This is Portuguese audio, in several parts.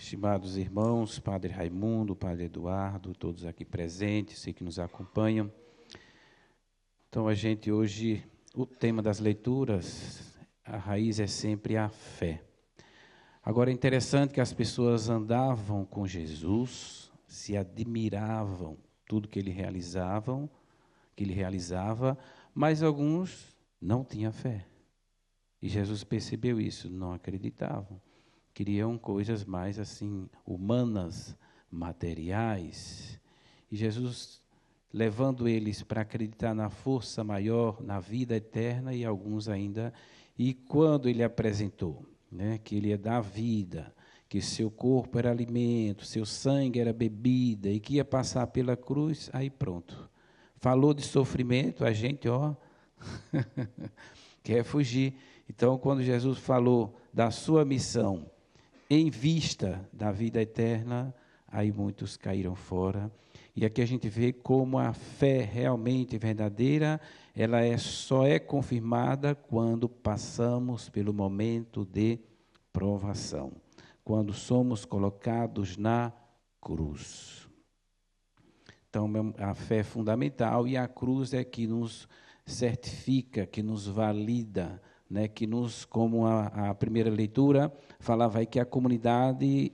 Estimados irmãos, Padre Raimundo, Padre Eduardo, todos aqui presentes e que nos acompanham. Então, hoje, o tema das leituras, a raiz é sempre a fé. Agora, é interessante que as pessoas andavam com Jesus, se admiravam tudo que ele realizava, mas alguns não tinham fé. E Jesus percebeu isso, não acreditavam. Queriam coisas mais assim, humanas, materiais. E Jesus, levando eles para acreditar na força maior, na vida eterna, e alguns ainda. E quando ele apresentou, que ele ia dar vida, que seu corpo era alimento, seu sangue era bebida, e que ia passar pela cruz, aí pronto. Falou de sofrimento, a gente, quer fugir. Então, quando Jesus falou da sua missão, em vista da vida eterna, aí muitos caíram fora. E aqui a gente vê como a fé realmente verdadeira, ela só é confirmada quando passamos pelo momento de provação, quando somos colocados na cruz. Então, a fé é fundamental e a cruz é que nos certifica, que nos valida, que nos, como a primeira leitura falava aí que a comunidade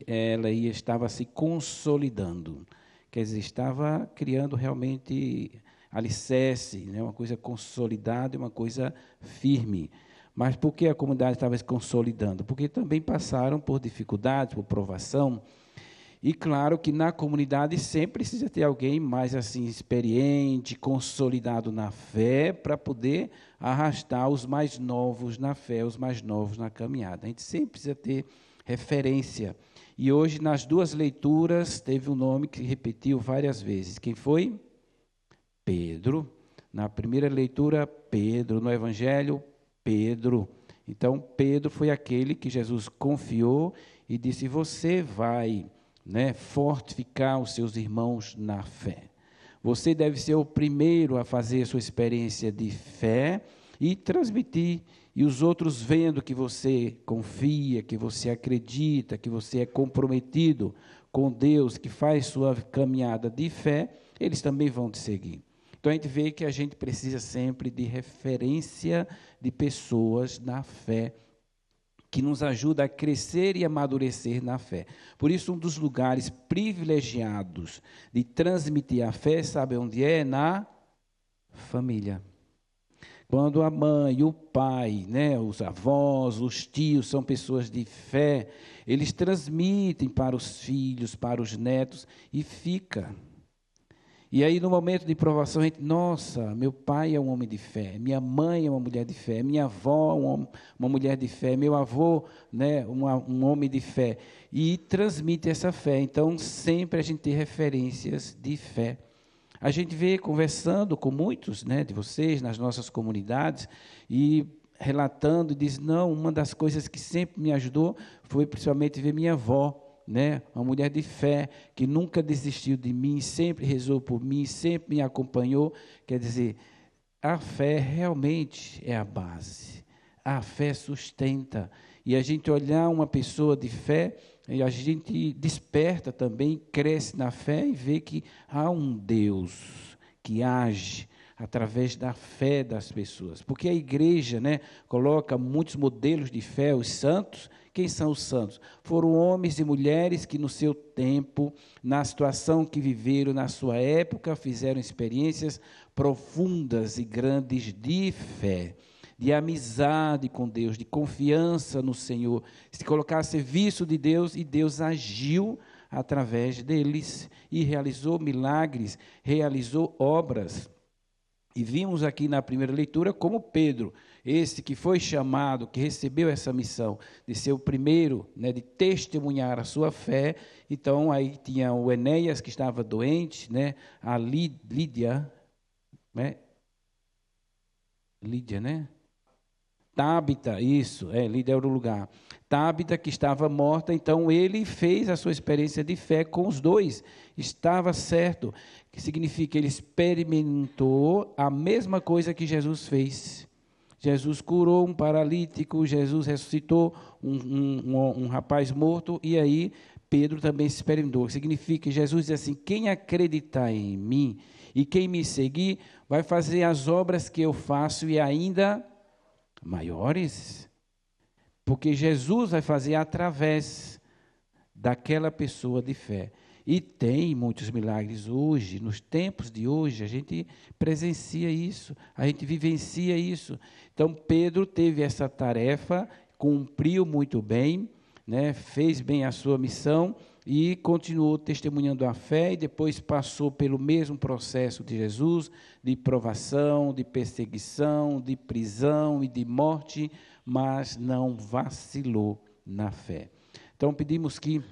estava se consolidando, quer dizer, estava criando realmente alicerce, uma coisa consolidada, uma coisa firme. Mas por que a comunidade estava se consolidando? Porque também passaram por dificuldades, por provação. E claro que na comunidade sempre precisa ter alguém mais assim experiente, consolidado na fé, para poder arrastar os mais novos na fé, os mais novos na caminhada. A gente sempre precisa ter referência. E hoje, nas duas leituras, teve um nome que repetiu várias vezes. Quem foi? Pedro. Na primeira leitura, Pedro. No Evangelho, Pedro. Então, Pedro foi aquele que Jesus confiou e disse: você vai fortificar os seus irmãos na fé. Você deve ser o primeiro a fazer a sua experiência de fé e transmitir, e os outros vendo que você confia, que você acredita, que você é comprometido com Deus, que faz sua caminhada de fé, eles também vão te seguir. Então a gente vê que a gente precisa sempre de referência de pessoas na fé, que nos ajuda a crescer e amadurecer na fé. Por isso, um dos lugares privilegiados de transmitir a fé, sabe onde é? Na família. Quando a mãe, o pai, os avós, os tios são pessoas de fé, eles transmitem para os filhos, para os netos, e fica. E aí, no momento de provação, a gente, nossa, meu pai é um homem de fé, minha mãe é uma mulher de fé, minha avó é uma mulher de fé, meu avô, um homem de fé. E transmite essa fé. Então, sempre a gente tem referências de fé. A gente vê conversando com muitos de vocês nas nossas comunidades e relatando, e diz, não, uma das coisas que sempre me ajudou foi principalmente ver minha avó, uma mulher de fé, que nunca desistiu de mim, sempre rezou por mim, sempre me acompanhou. Quer dizer, a fé realmente é a base, a fé sustenta, e a gente olhar uma pessoa de fé, e a gente desperta também, cresce na fé e vê que há um Deus que age através da fé das pessoas, porque a igreja coloca muitos modelos de fé, os santos. Quem são os santos? Foram homens e mulheres que no seu tempo, na situação que viveram, na sua época, fizeram experiências profundas e grandes de fé, de amizade com Deus, de confiança no Senhor, se colocar a serviço de Deus, e Deus agiu através deles e realizou milagres, realizou obras. E vimos aqui na primeira leitura como Pedro, esse que foi chamado, que recebeu essa missão de ser o primeiro, de testemunhar a sua fé. Então, aí tinha o Enéas, que estava doente, a Lídia, Lídia, Tábita, isso, Lídia era o lugar. Tábita, que estava morta, então ele fez a sua experiência de fé com os dois. Estava certo, que significa que ele experimentou a mesma coisa que Jesus fez. Jesus curou um paralítico, Jesus ressuscitou um rapaz morto, e aí Pedro também se experimentou. Significa que Jesus diz assim: quem acreditar em mim e quem me seguir, vai fazer as obras que eu faço e ainda maiores. Porque Jesus vai fazer através daquela pessoa de fé. E tem muitos milagres hoje, nos tempos de hoje, a gente presencia isso, a gente vivencia isso. Então, Pedro teve essa tarefa, cumpriu muito bem, né, fez bem a sua missão e continuou testemunhando a fé, e depois passou pelo mesmo processo de Jesus, de provação, de perseguição, de prisão e de morte, mas não vacilou na fé. Então, pedimos que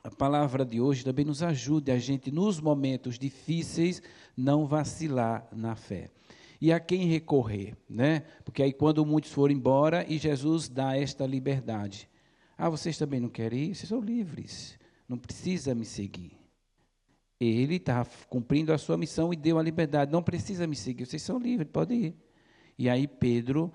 a palavra de hoje também nos ajude a gente, nos momentos difíceis, não vacilar na fé. E a quem recorrer, né? Porque aí quando muitos forem embora, e Jesus dá esta liberdade. Ah, vocês também não querem ir? Vocês são livres, não precisa me seguir. Ele está cumprindo a sua missão e deu a liberdade, não precisa me seguir, vocês são livres, pode ir. E aí Pedro,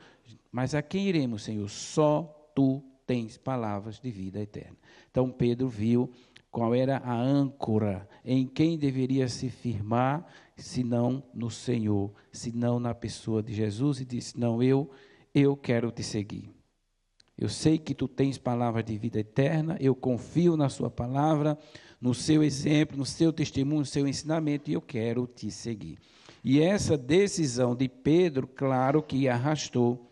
mas a quem iremos, Senhor? Só tu tens palavras de vida eterna. Então Pedro viu qual era a âncora, em quem deveria se firmar, senão no Senhor, senão na pessoa de Jesus, e disse: não, eu quero te seguir. Eu sei que tu tens palavra de vida eterna, eu confio na sua palavra, no seu exemplo, no seu testemunho, no seu ensinamento, e eu quero te seguir. E essa decisão de Pedro, claro que arrastou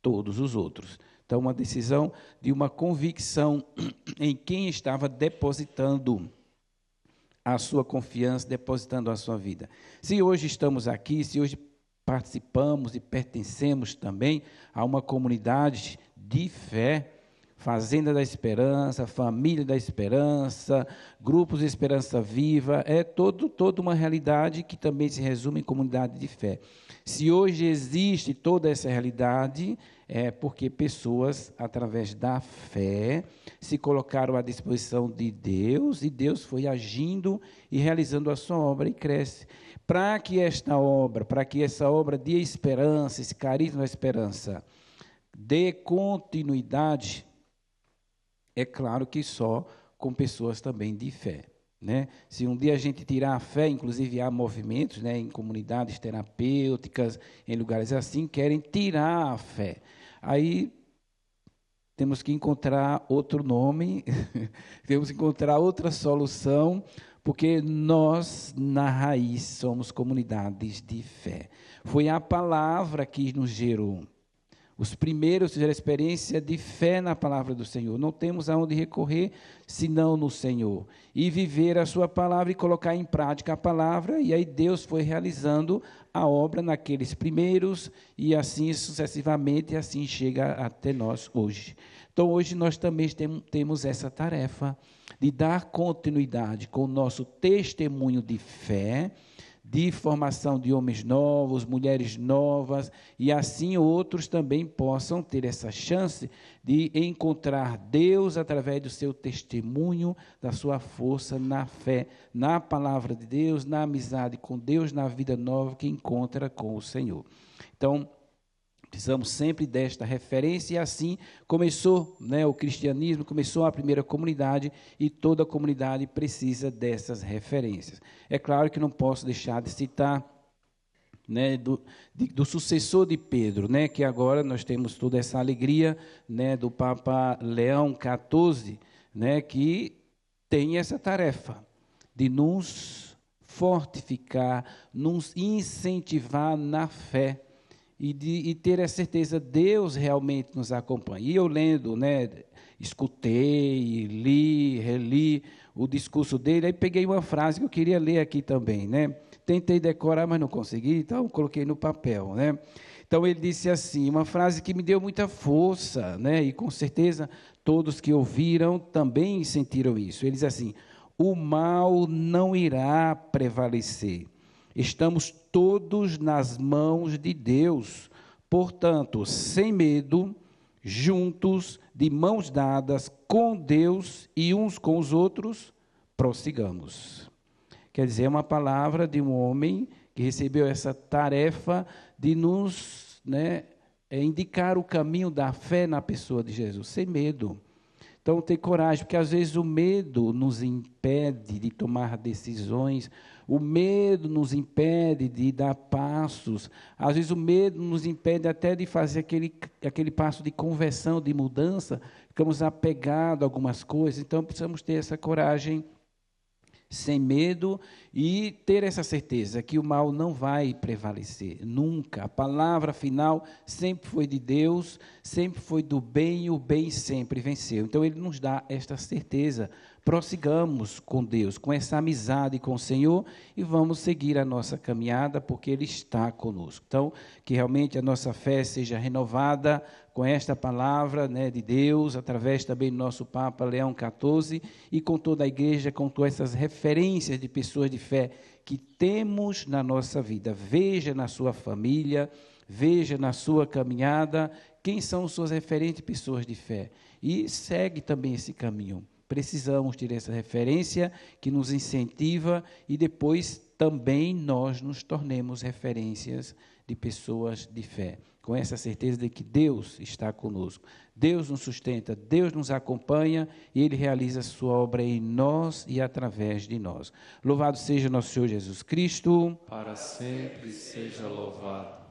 todos os outros. Então, uma decisão de uma convicção em quem estava depositando a sua confiança, depositando a sua vida. Se hoje estamos aqui, se hoje participamos e pertencemos também a uma comunidade de fé, Fazenda da Esperança, Família da Esperança, Grupos de Esperança Viva, é toda uma realidade que também se resume em comunidade de fé. Se hoje existe toda essa realidade, é porque pessoas, através da fé, se colocaram à disposição de Deus, e Deus foi agindo e realizando a sua obra, e cresce. Para que essa obra de esperança, esse carisma da esperança, dê continuidade, é claro que só com pessoas também de fé, né? Se um dia a gente tirar a fé, inclusive há movimentos, né, em comunidades terapêuticas, em lugares assim, querem tirar a fé. Aí temos que encontrar outro nome, temos que encontrar outra solução, porque nós, na raiz, somos comunidades de fé. Foi a palavra que nos gerou. Os primeiros tiveram experiência de fé na palavra do Senhor. Não temos aonde recorrer, senão no Senhor. E viver a sua palavra e colocar em prática a palavra. E aí Deus foi realizando a obra naqueles primeiros, e assim sucessivamente, e assim chega até nós hoje. Então, hoje nós também temos essa tarefa de dar continuidade com o nosso testemunho de fé, de formação de homens novos, mulheres novas, e assim outros também possam ter essa chance de encontrar Deus através do seu testemunho, da sua força na fé, na palavra de Deus, na amizade com Deus, na vida nova que encontra com o Senhor. Então, precisamos sempre desta referência, e assim começou, né, o cristianismo, começou a primeira comunidade, e toda comunidade precisa dessas referências. É claro que não posso deixar de citar, né, do sucessor de Pedro, né, que agora nós temos toda essa alegria, né, do Papa Leão XIV, né, que tem essa tarefa de nos fortificar, nos incentivar na fé, e ter a certeza, Deus realmente nos acompanha. E eu lendo, né, escutei, li, reli o discurso dele, aí peguei uma frase que eu queria ler aqui também, né? Tentei decorar, mas não consegui, então coloquei no papel, né? Então ele disse assim, uma frase que me deu muita força, né? E com certeza todos que ouviram também sentiram isso. Ele diz assim: o mal não irá prevalecer. Estamos todos nas mãos de Deus, portanto, sem medo, juntos, de mãos dadas com Deus e uns com os outros, prossigamos. Quer dizer, é uma palavra de um homem que recebeu essa tarefa de nos, né, indicar o caminho da fé na pessoa de Jesus, sem medo. Então, ter coragem, porque às vezes o medo nos impede de tomar decisões, o medo nos impede de dar passos, às vezes o medo nos impede até de fazer aquele passo de conversão, de mudança, ficamos apegados a algumas coisas, então precisamos ter essa coragem sem medo e ter essa certeza que o mal não vai prevalecer, nunca. A palavra final sempre foi de Deus, sempre foi do bem e o bem sempre venceu. Então, Ele nos dá esta certeza. Prossigamos com Deus, com essa amizade com o Senhor e vamos seguir a nossa caminhada porque Ele está conosco. Então, que realmente a nossa fé seja renovada com esta palavra, né, de Deus, através também do nosso Papa Leão XIV e com toda a igreja, com todas essas referências de pessoas de fé que temos na nossa vida. Veja na sua família, veja na sua caminhada quem são suas referentes pessoas de fé e segue também esse caminho. Precisamos ter essa referência que nos incentiva e depois também nós nos tornemos referências de pessoas de fé, com essa certeza de que Deus está conosco, Deus nos sustenta, Deus nos acompanha e Ele realiza a sua obra em nós e através de nós. Louvado seja nosso Senhor Jesus Cristo. Para sempre seja louvado.